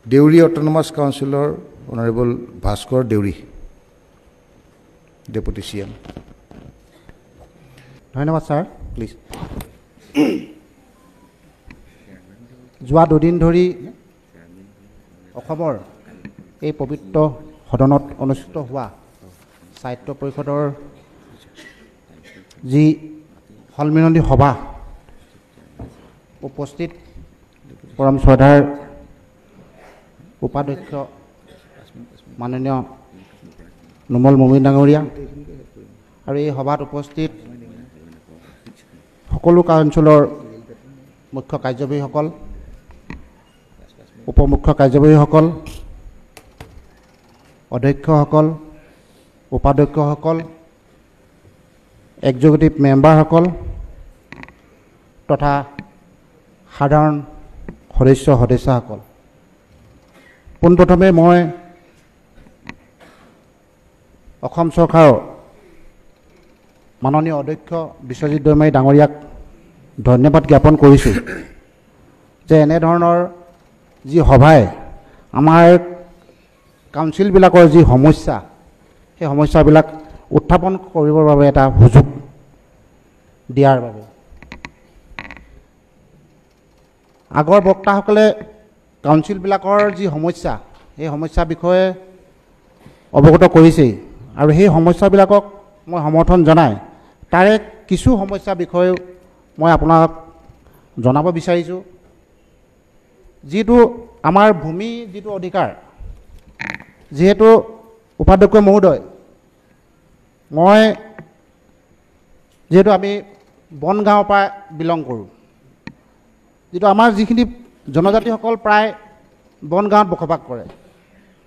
Deori autonomous কাউন্সিলৰ honourable Bhaskar Deori, deputy CM। ধন্যবাদ sir. Please. যোৱা দুদিন ধৰি অসমৰ এই পবিত্ৰ সদনত অনুষ্ঠিত হোৱা সাহিত্য পৰিষদৰ যি সন্মিলনী সভা উপস্থিত পৰম শ্ৰদ্ধাৰ উপাধ্যক্ষ মাননীয় নোমল মমিন ডাঙৰীয়া আৰু এই সভাত উপস্থিত সকলো কাউন্সিলৰ মুখ্য কাৰ্যবাহীসকল, উপমুখ্য কাৰ্যবাহীসকল, অধ্যক্ষসকল, উপাধ্যক্ষসকল, এক্সিকিউটিভ মেম্বাৰসকল তথা সাধাৰণ সদস্যসকল, পোনপ্ৰথমে মই অসম চৰকাৰৰ মাননীয় অধ্যক্ষ বিশ্বজিৎ দৈমাৰী ডাঙৰীয়াক ধন্যবাদ জ্ঞাপন কৰিছোঁ যে এনেধৰণৰ যি সভাই আমাৰ কাউন্সিলবিলাকৰ যি সমস্যা, সেই সমস্যাবিলাক উত্থাপন কৰিবৰ বাবে এটা সুযোগ দিয়াৰ বাবে। আগৰ বক্তাসকলে কাউন্সিলবিলাকৰ যি সমস্যা, সেই সমস্যাৰ বিষয়ে অৱগত কৰিছেই আৰু সেই সমস্যাবিলাকক মই সমৰ্থন জনাই তাৰে কিছু সমস্যাৰ বিষয়েও মই আপোনাক জনাব বিচাৰিছোঁ। যিটো আমাৰ ভূমি যিটো অধিকাৰ, যিহেতু উপাধ্যক্ষ মহোদয়, মই যিহেতু আমি বনগাঁৱৰ পৰা বিলং কৰোঁ, যিটো আমাৰ যিখিনি জনজাতিসকল প্ৰায় বনগাঁৱত বসবাস কৰে,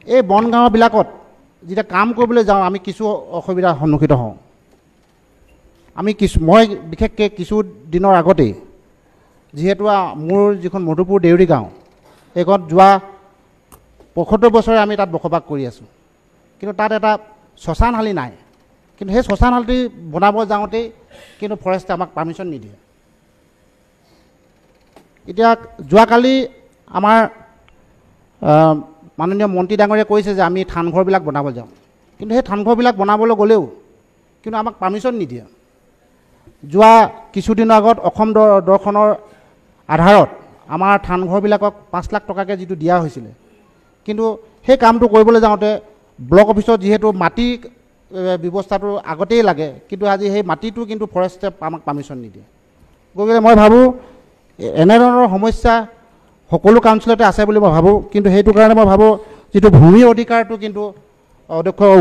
এই বনগাঁওবিলাকত যেতিয়া কাম কৰিবলৈ যাওঁ আমি কিছু অসুবিধাৰ সন্মুখীন হওঁ। মই বিশেষকৈ কিছু দিনৰ আগতেই যিহেতু মোৰ যিখন মধুপুৰ দেউৰী গাঁও, এইখনত যোৱা ৭৫ বছৰে আমি তাত বসবাস কৰি আছোঁ, কিন্তু তাত এটা শ্মশানশালী নাই। কিন্তু সেই শ্মশানশালী বনাব যাওঁতেই কিন্তু ফৰেষ্টে আমাক পাৰ্মিশ্যন নিদিয়ে। এতিয়া যোৱাকালি আমাৰ মাননীয় মন্ত্ৰী ডাঙৰীয়াই কৈছে যে আমি থানঘৰবিলাক বনাব যাওঁ, কিন্তু সেই থানঘৰবিলাক বনাবলৈ গ'লেও কিন্তু আমাক পাৰ্মিশ্যন নিদিয়ে। যোৱা কিছুদিনৰ আগত অসম দৰ্শনৰ আধাৰত আমাৰ থানঘৰবিলাকক ৫ লাখ টকাকৈ যিটো দিয়া হৈছিলে, কিন্তু সেই কামটো কৰিবলৈ যাওঁতে ব্লক অফিচত যিহেতু মাটি ব্যৱস্থাটো আগতেই লাগে, কিন্তু আজি সেই মাটিটো কিন্তু ফৰেষ্টে আমাক পাৰ্মিশ্যন নিদিয়ে। গতিকে মই ভাবোঁ এনেধৰণৰ সমস্যা সকলো কাউন্সিলতে আছে বুলি মই ভাবোঁ, কিন্তু সেইটো কাৰণে মই ভাবোঁ যিটো ভূমিৰ অধিকাৰটো কিন্তু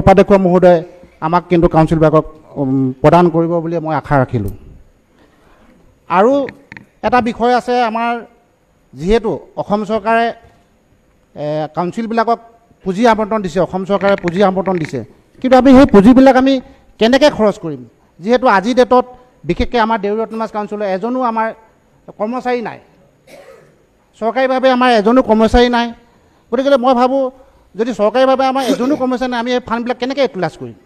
উপাধ্যক্ষ মহোদয়ে আমাক কিন্তু কাউন্সিলবিলাকক প্ৰদান কৰিব বুলি মই আশা ৰাখিলোঁ। আৰু এটা বিষয় আছে আমাৰ, যিহেতু অসম চৰকাৰে কাউন্সিলবিলাকক পুঁজি আবণ্টন দিছে, অসম চৰকাৰে পুঁজি আবণ্টন দিছে, কিন্তু আমি সেই পুঁজিবিলাক আমি কেনেকৈ খৰচ কৰিম? যিহেতু আজিৰ ডেটত বিশেষকৈ আমাৰ দেউৰী অট'নমাছ কাউন্সিলৰ এজনো আমাৰ কৰ্মচাৰী নাই, চৰকাৰীভাৱে আমাৰ এজনো কৰ্মচাৰী নাই। গতিকে মই ভাবোঁ যদি চৰকাৰীভাৱে আমাৰ এজনো কৰ্মচাৰী নাই, আমি এই ফাণ্ডবিলাক কেনেকৈ ইউটিলাইজ কৰিম?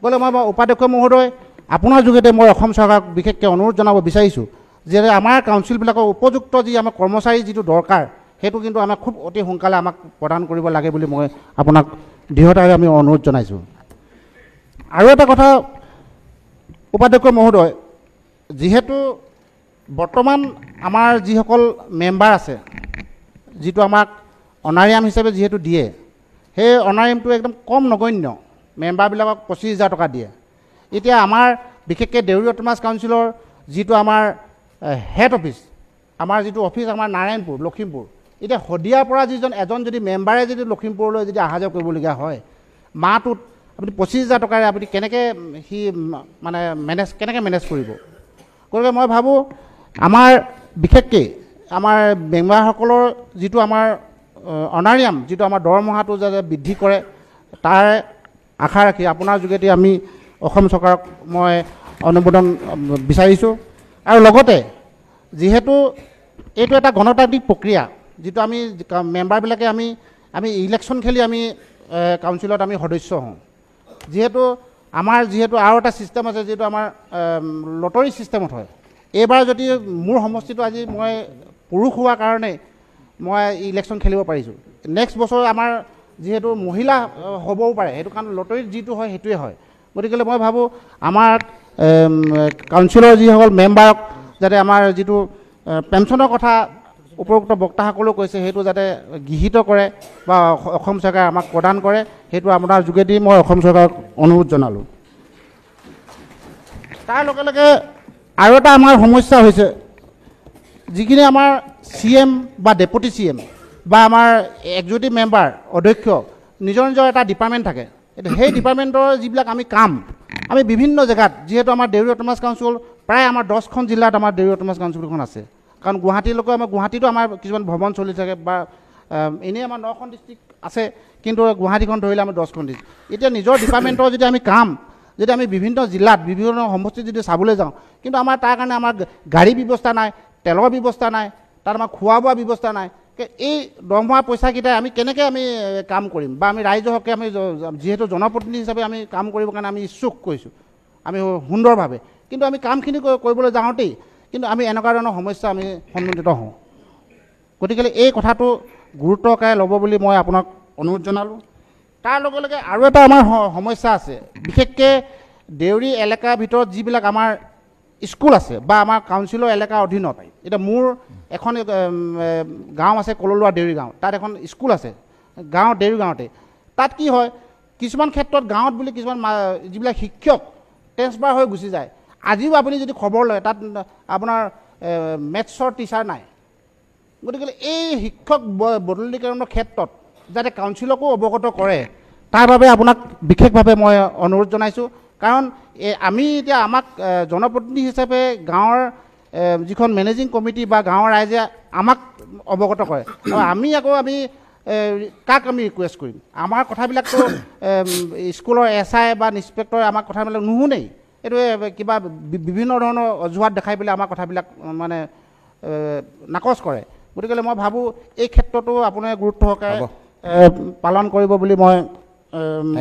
গ'লে মই উপাধ্যক্ষ মহোদয় আপোনাৰ যোগেদি মই অসম চৰকাৰক বিশেষকৈ অনুৰোধ জনাব বিচাৰিছোঁ যে আমাৰ কাউন্সিলবিলাকৰ উপযুক্ত যি আমাৰ কৰ্মচাৰী যিটো দৰকাৰ, সেইটো কিন্তু আমাক খুব অতি সোনকালে আমাক প্ৰদান কৰিব লাগে বুলি মই আপোনাক দৃঢ়তাৰে আমি অনুৰোধ জনাইছোঁ। আৰু এটা কথা উপাধ্যক্ষ মহোদয়, যিহেতু বৰ্তমান আমাৰ যিসকল মেম্বাৰ আছে, যিটো আমাক অনাৰিয়াম হিচাপে যিহেতু দিয়ে, সেই অনাৰিয়ামটো একদম কম নগণ্য, মেম্বাৰবিলাকক 25,000 টকা দিয়ে। এতিয়া আমাৰ বিশেষকৈ দেউৰী অট'নমাছ কাউন্সিলৰ যিটো আমাৰ হেড অফিচ, আমাৰ যিটো অফিচ আমাৰ নাৰায়ণপুৰ লখিমপুৰ, এতিয়া শদিয়াৰ পৰা এজন যদি মেম্বাৰে যদি লখিমপুৰলৈ যদি অহা যোৱা কৰিবলগীয়া হয়, মাহটোত আপুনি 25,000 টকাৰে আপুনি কেনেকৈ মানে কেনেকৈ মেনেজ কৰিব? গতিকে মই ভাবোঁ আমাৰ বিশেষকৈ আমাৰ মেম্বাৰসকলৰ যিটো আমাৰ অনাৰিয়াম, যিটো আমাৰ দৰমহাটো যাতে বৃদ্ধি কৰে, তাৰ আশা ৰাখি আপোনাৰ যোগেদি আমি অসম চৰকাৰক মই অনুমোদন বিচাৰিছোঁ। আৰু লগতে যিহেতু এইটো এটা গণতান্ত্ৰিক প্ৰক্ৰিয়া, যিটো আমি মেম্বাৰবিলাকে আমি ইলেকশ্যন খেলি আমি কাউন্সিলত আমি সদস্য হওঁ। যিহেতু আমাৰ আৰু এটা ছিষ্টেম আছে, যিটো আমাৰ লটাৰী ছিষ্টেমত হয়। এইবাৰ যদি মোৰ সমষ্টিটো আজি মই পুৰুষ হোৱাৰ কাৰণে মই ইলেকশ্যন খেলিব পাৰিছোঁ। নেক্সট বছৰ আমাৰ যিহেতু মহিলা হ'বও পাৰে, সেইটো কাৰণ লটাৰীত যিটো হয় সেইটোৱে হয়। গতিকে মই ভাবোঁ আমাৰ কাউন্সিলৰ যিসকল মেম্বাৰক যাতে আমাৰ যিটো পেঞ্চনৰ কথা উপৰোক্ত বক্তাসকলেও কৈছে সেইটো যাতে গৃহীত কৰে বা অসম চৰকাৰে আমাক প্ৰদান কৰে, সেইটো আপোনাৰ যোগেদি মই অসম চৰকাৰক অনুৰোধ জনালোঁ। তাৰ লগে লগে আৰু এটা আমাৰ সমস্যা হৈছে, যিখিনি আমাৰ CM বা ডেপুটি CM বা আমাৰ এক্সিকিউটিভ মেম্বাৰ অধ্যক্ষ নিজৰ নিজৰ এটা ডিপাৰ্টমেণ্ট থাকে। এতিয়া সেই ডিপাৰ্টমেণ্টৰ যিবিলাক আমি কাম আমি বিভিন্ন জেগাত, যিহেতু আমাৰ দেউৰী অট'নমাছ কাউন্সিল প্ৰায় আমাৰ 10খন জিলাত আমাৰ দেউৰী অট'নমাছ কাউন্সিলখন আছে। কাৰণ গুৱাহাটীলৈকে গুৱাহাটীতো আমাৰ কিছুমান ভ্ৰমণ চলি থাকে বা এনেই আমাৰ 9খন ডিষ্ট্ৰিক্ট আছে, কিন্তু গুৱাহাটীখন ধৰিলে আমাৰ 10খন ডিষ্ট্ৰিক্ট। এতিয়া নিজৰ ডিপাৰ্টমেণ্টৰ যদি আমি কাম যদি আমি বিভিন্ন জিলাত বিভিন্ন সমষ্টিত যদি চাবলৈ যাওঁ, কিন্তু আমাৰ তাৰ কাৰণে আমাৰ গাড়ী ব্যৱস্থা নাই, তেলৰ ব্যৱস্থা নাই, তাত আমাৰ খোৱা বোৱা ব্যৱস্থা নাই। এই দৰমহা পইচাকেইটাই আমি কেনেকৈ আমি কাম কৰিম বা আমি ৰাইজৰ হকে আমি যিহেতু জনপ্ৰতিনিধি হিচাপে আমি কাম কৰিবৰ কাৰণে আমি ইচ্ছুক কৰিছোঁ আমি সুন্দৰভাৱে, কিন্তু আমি কামখিনি কৰিবলৈ যাওঁতেই কিন্তু আমি এনেকুৱা ধৰণৰ সমস্যা আমি সন্মুখীন হওঁ। গতিকে এই কথাটো গুৰুত্বকাৰে ল'ব বুলি মই আপোনাক অনুৰোধ জনালোঁ। তাৰ লগে লগে আৰু এটা আমাৰ সমস্যা আছে, বিশেষকৈ দেউৰী এলেকাৰ ভিতৰত যিবিলাক আমাৰ স্কুল আছে বা আমাৰ কাউন্সিলৰ এলেকাৰ অধীনত। এতিয়া মোৰ এখন গাঁও আছে কললোৱা দেউৰী গাঁও, তাত এখন স্কুল আছে গাঁও দেউৰী গাঁৱতে। তাত কি হয়, কিছুমান ক্ষেত্ৰত গাঁৱত বুলি কিছুমান যিবিলাক শিক্ষক ট্ৰেন্সফাৰ হৈ গুচি যায়। আজিও আপুনি যদি খবৰ লয় তাত আপোনাৰ মেথছৰ টিচাৰ নাই। গতিকে এই শিক্ষক বদলীকৰণৰ ক্ষেত্ৰত যাতে কাউন্সিলকো অৱগত কৰে, তাৰ বাবে আপোনাক বিশেষভাৱে মই অনুৰোধ জনাইছোঁ। কাৰণ আমি এতিয়া আমাক জনপ্ৰতিনিধি হিচাপে গাঁৱৰ যিখন মেনেজিং কমিটি বা গাঁৱৰ ৰাইজে আমাক অৱগত কৰে, আৰু আমি কাক আমি ৰিকুৱেষ্ট কৰিম? আমাৰ কথাবিলাকতো স্কুলৰ SI বা ইন্সপেক্টৰে আমাৰ কথাবিলাক নুশুনেই। এইটো কিবা বিভিন্ন ধৰণৰ অজুহাত দেখাই পেলাই আমাৰ কথাবিলাক মানে নাকচ কৰে। গতিকে মই ভাবোঁ এই ক্ষেত্ৰতো আপোনাৰ গুৰুত্ব সহকাৰে পালন কৰিব বুলি মই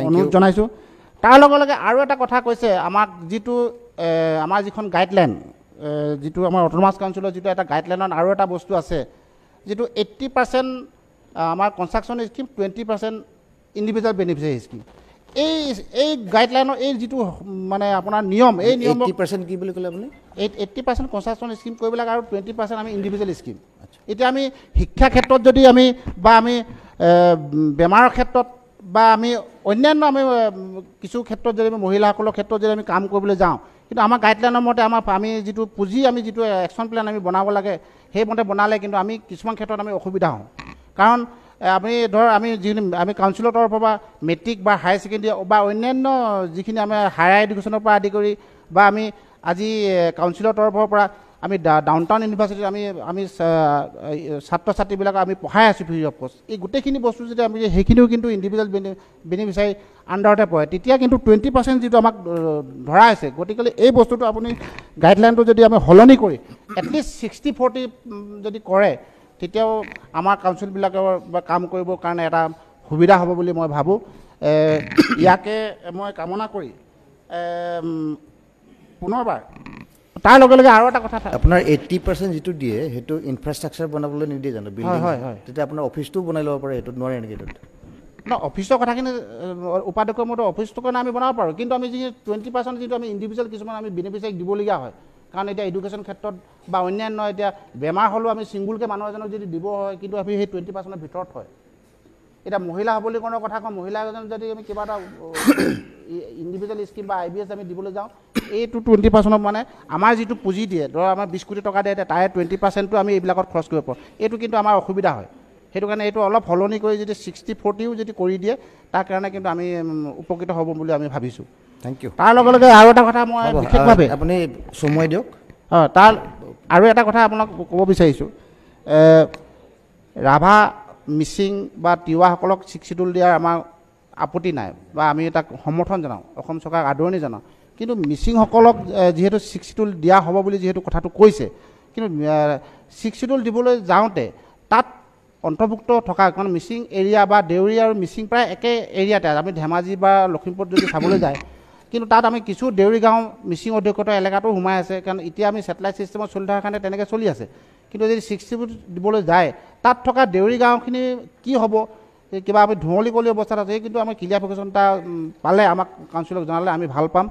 অনুৰোধ জনাইছোঁ। তাৰ লগে লগে আৰু এটা কথা কৈছে, আমাক যিটো আমাৰ যিখন গাইডলাইন, যিটো আমাৰ অট'নমাছ কাউন্সিলৰ যিটো এটা গাইডলাইনত আৰু এটা বস্তু আছে, যিটো 80% আমাৰ construction scheme, 20% individual beneficiary scheme. এই গাইডলাইনৰ এই যিটো মানে আপোনাৰ নিয়ম, এই নিয়ম 80% কি বুলি ক'লে আপুনি? 80% কনষ্ট্ৰাকশ্যন স্কিম কৰিব লাগে আৰু 20% আমি ইণ্ডিভিজুৱেল স্কিম। এতিয়া আমি শিক্ষা ক্ষেত্ৰত যদি আমি বা আমি বেমাৰৰ ক্ষেত্ৰত বা আমি অন্যান্য আমি কিছু ক্ষেত্ৰত যদি আমি মহিলাসকলৰ ক্ষেত্ৰত যদি আমি কাম কৰিবলৈ যাওঁ, কিন্তু আমাৰ গাইডলাইনৰ মতে আমি যিটো পুঁজি আমি যিটো একশ্যন প্লেন আমি বনাব লাগে সেইমতে বনালে কিন্তু আমি কিছুমান ক্ষেত্ৰত আমি অসুবিধা হওঁ। কাৰণ আমি আমি কাউন্সিলৰ তৰফৰ পৰা মেট্ৰিক বা হায়াৰ ছেকেণ্ডেৰী বা অন্যান্য যিখিনি আমাৰ হায়াৰ এডুকেশ্যনৰ পৰা আদি কৰি বা আমি আজি কাউন্সিলৰ তৰফৰ পৰা আমি ডাউন টাউন ইউনিভাৰ্চিটিত আমি ছাত্ৰ ছাত্ৰীবিলাকক আমি পঢ়াই আছোঁ ফ্ৰী অফ কষ্ট। এই গোটেইখিনি বস্তু যদি আমি সেইখিনিও কিন্তু ইণ্ডিভিজুৱেল বেনিফিচিয়াৰী আণ্ডাৰতে পৰে, তেতিয়া কিন্তু 20% যিটো আমাক ধৰা হৈছে। গতিকে এই বস্তুটো আপুনি গাইডলাইনটো যদি আমি সলনি কৰি এটলিষ্ট 60-40 যদি কৰে, তেতিয়াও আমাৰ কাউন্সিলবিলাকৰ বা কাম কৰিবৰ কাৰণে এটা সুবিধা হ'ব বুলি মই ভাবোঁ। ইয়াকে মই কামনা কৰি পুনৰবাৰ তাৰ লগে লগে আৰু এটা কথা আপোনাৰ 80% যিটো দিয়ে সেইটো ইনফ্ৰাষ্ট্ৰাকচাৰ বনাবলৈ নিদিয়ে জানো? হয়। তেতিয়া আপোনাৰ অফিচটো বনাই ল'ব পাৰে, সেইটোত নোৱাৰে নেকি? অফিচৰ কথাখিনি উপাধ্যক্ষৰ মতে অফিচটোৰ কাৰণে আমি বনাব পাৰোঁ, কিন্তু আমি যি 20% যিটো আমি ইণ্ডিভিজুৱেল কিছুমান আমি বেনিফিচিয়াৰীক দিবলগীয়া হয়। কাৰণ এতিয়া এডুকেশ্যন ক্ষেত্ৰত বা অন্যান্য এতিয়া বেমাৰ হ'লেও আমি ছিংগুলকৈ মানুহ এজনক যদি দিব হয়, কিন্তু আমি সেই 20%ৰ ভিতৰত হয়। এতিয়া মহিলা সবলীকৰণৰ কথা কওঁ, মহিলা এজন যদি আমি কিবা এটা ইণ্ডিভিজুৱেল স্কিম বা IBS আমি দিবলৈ যাওঁ, এইটো 20% মানে আমাৰ যিটো পুঁজি দিয়ে, ধৰক আমাৰ 20 কোটি টকা দিয়ে, তাৰে 20%টো আমি এইবিলাকত খৰচ কৰিব পাৰোঁ। এইটো কিন্তু আমাৰ অসুবিধা হয়। সেইটো কাৰণে এইটো অলপ সলনি কৰি যদি 60-40 যদি কৰি দিয়ে, তাৰ কাৰণে কিন্তু আমি উপকৃত হ'ব বুলি আমি ভাবিছোঁ। Thank you. তাৰ লগে লগে আৰু এটা কথা মই বিশেষভাৱে আপুনি সময় দিয়ক। তাৰ আৰু এটা কথা আপোনাক ক'ব বিচাৰিছোঁ, ৰাভা, মিচিং বা তিৱাসকলক 6 শিডিউল দিয়াৰ আমাৰ আপত্তি নাই বা আমি তাক সমৰ্থন জনাওঁ, অসম চৰকাৰক আদৰণি জনাওঁ। কিন্তু মিচিংসকলক যিহেতু 6 শিডিউল দিয়া হ'ব বুলি যিহেতু কথাটো কৈছে, কিন্তু 6 শিডিউল দিবলৈ যাওঁতে তাত অন্তৰ্ভুক্ত থকা কাৰণ মিচিং এৰিয়া বা দেউৰী আৰু মিচিং প্ৰায় একে এৰিয়াতে, আমি ধেমাজি বা লখিমপুৰত যদি চাবলৈ যায়, কিন্তু তাত আমি কিছু দেউৰী গাঁও মিচিং অধ্যুষিত এলেকাটো সোমাই আছে। কাৰণ এতিয়া আমি ছেটেলাইট ছিষ্টেমত চলি থকাৰ কাৰণে তেনেকৈ চলি আছে। কিন্তু যদি 60 ফুট দিবলৈ যায় তাত থকা দেউৰী গাঁওখিনি কি হ'ব কিবা আমি ধুঁৱলি কলি অৱস্থাত আছে কিন্তু আমি ক্লিয়াৰিফিকেশ্যন এটা পালে আমাক কাউন্সিলক জনালে আমি ভাল পাম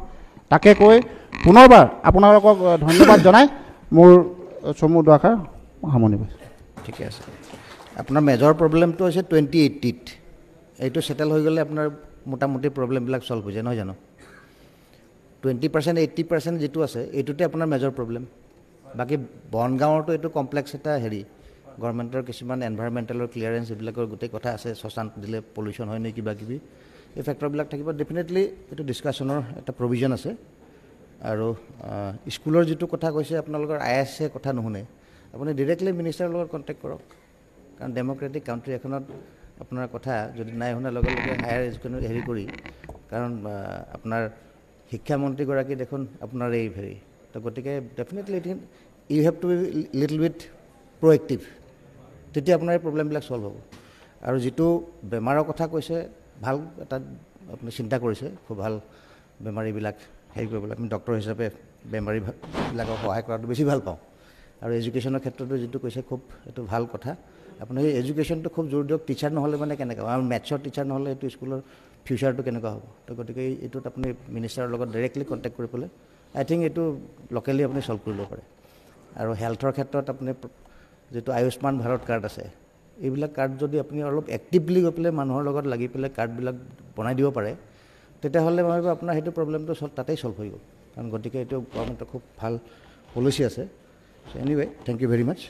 তাকে কৈ পুনৰবাৰ আপোনালোকক ধন্যবাদ জনাই মোৰ চমু দুআষাৰ সামৰণি মাৰিছোঁ ঠিকে আছে আপোনাৰ মেজৰ প্ৰব্লেমটো হৈছে 2080ত এইটো সেটেল হৈ গ'লে আপোনাৰ মোটামুটি প্ৰব্লেমবিলাক সলভ হৈ যায় নহয় জানো 20% 80% যিটো আছে এইটোতে আপোনাৰ মেজৰ প্ৰব্লেম বাকী বনগাঁৱৰটো এইটো কমপ্লেক্স এটা হেৰি গভৰ্ণমেণ্টৰ কিছুমান এনভাইৰমেণ্টেলৰ ক্লিয়াৰেঞ্চ এইবিলাকৰ গোটেই কথা আছে শ্মশান দিলে পলিউশ্যন হয় নে কিবা কিবি এই ফেক্টৰবিলাক থাকিব ডেফিনেটলি এইটো ডিছকাশ্যনৰ এটা প্ৰভিজন আছে আৰু স্কুলৰ যিটো কথা কৈছে আপোনালোকৰ ISA কথা নুশুনে আপুনি ডিৰেক্টলি মিনিষ্টাৰৰ লগত কণ্টেক্ট কৰক কাৰণ ডেম'ক্ৰেটিক কাউণ্ট্ৰি এখনত আপোনাৰ কথা যদি নাই শুনাৰ লগে লগে হায়াৰ এডুকেশ্যনৰ হেৰি কৰি কাৰণ আপোনাৰ শিক্ষামন্ত্ৰীগৰাকী দেখোন আপোনাৰ এই হেৰি তো গতিকে definitely you have to be little bit proactive তেতিয়া আপোনাৰ এই প্ৰব্লেমবিলাক ছল্ভ হ'ব আৰু যিটো বেমাৰৰ কথা কৈছে ভাল এটা আপুনি চিন্তা কৰিছে খুব ভাল বেমাৰীবিলাক হেৰি কৰিবলৈ আমি ডক্টৰ হিচাপে বেমাৰীবিলাকক সহায় কৰাটো বেছি ভাল পাওঁ আৰু এডুকেশ্যনৰ ক্ষেত্ৰতো যিটো কৈছে খুব এইটো ভাল কথা আপুনি সেই এডুকেশ্যনটো খুব জোৰ দিয়ক টিচাৰ নহ'লে মানে কেনেকৈ হ'ব আৰু মেথছৰ টিচাৰ নহ'লে এইটো স্কুলৰ ফিউচাৰটো কেনেকুৱা হ'ব তো গতিকে এইটোত আপুনি মিনিষ্টাৰৰ লগত ডাইৰেক্টলি কণ্টেক্ট কৰি পেলাই আই থিংক এইটো লোকেলি আপুনি ছল্ভ কৰিব পাৰে আৰু হেল্থৰ ক্ষেত্ৰত আপুনি যিটো আয়ুষ্মান ভাৰত কাৰ্ড আছে এইবিলাক কাৰ্ড যদি আপুনি অলপ এক্টিভলি গৈ পেলাই মানুহৰ লগত লাগি পেলাই কাৰ্ডবিলাক বনাই দিব পাৰে তেতিয়াহ'লে মই ভাবোঁ আপোনাৰ সেইটো প্ৰব্লেমটো তাতেই ছল্ভ হৈ গ'ল কাৰণ গতিকে এইটো গভৰ্ণমেণ্টৰ খুব ভাল পলিচি আছে so' anyway thank you very much